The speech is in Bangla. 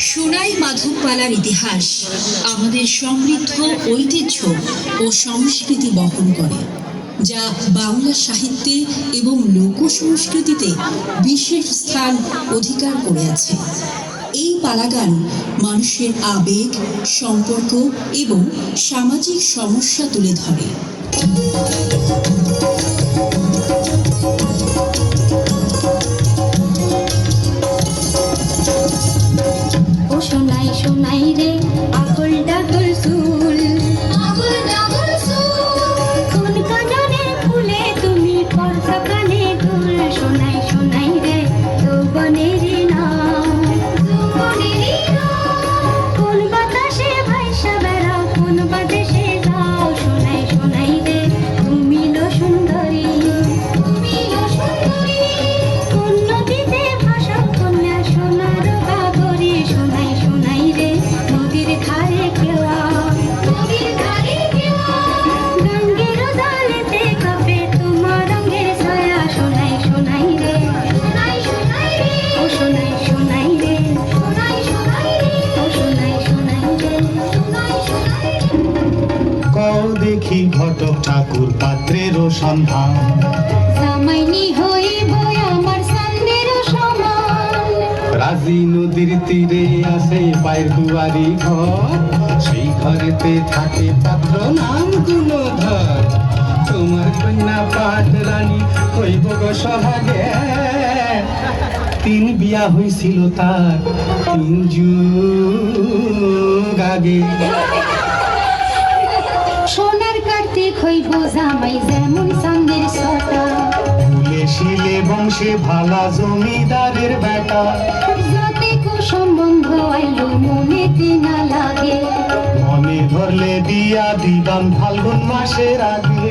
সোনাই মাধবপালার ইতিহাস আমাদের সমৃদ্ধ ঐতিহ্য ও সংস্কৃতি বহন করে, যা বাংলা সাহিত্যে এবং লোক সংস্কৃতিতে বিশেষ স্থান অধিকার করে আছে। এই পালাগান মানুষের আবেগ, সম্পর্ক এবং সামাজিক সমস্যা তুলে ধরে। ও সোনাই সোনাই রে আকুল ডাকুল সুল, আকুল ডাকুল সুল, কোন কাননের ফুলে তুমি পরতা কানে দুল। সোনাই সোনাই রে যৌবনের নাম, যৌবনের নাম, কোন বাতাসে ভাইসা বেড়াও, কোন বাতাসে যাও। সোনাই সোনাই রে তুমি লো সুন্দরী, তুমি লো সুন্দরী, কোন নদীতে ভাসা কন্যা সোনার বাগরি। সোনাই সোনাই রে নদীর ধারে কেওয়া, নদীর ধারে কেওয়া, গঙ্গের জলেতে কাঁপে তোমার রঙের ছায়া। সোনাই সোনাই রে, সোনাই সোনাই রে, ও সোনাই সোনাই রে, সোনাই সোনাই রে, ও সোনাই সোনাই রে, সোনাই সোনাই রে। কও দেখি ঘটক ঠাকুর পাত্রেরও সন্ধান, জামাইনি হইব আমার সান্দের সমান। রাজি নদীর তীরে আছে পায়ের দুয়ারি ঘর, সেই ঘরেতে থাকে পাত্র নাম গুণধর। তোমার কন্যা পাট রানী হইব গো সভাগে, তিন বিয়া হইছিল তার 3 যুগ আগে। সোনার কার্তিক হইব জামাই যেমন চাঁদের ছটা, ফুলে শিলে বংশে ভালা জমিদারের বেটা। যাতে কুসম্বন্ধ আইলো মনেতে না লাগে, মনে ধরলে বিয়া দিবাম ফাল্গুন মাসের আগে।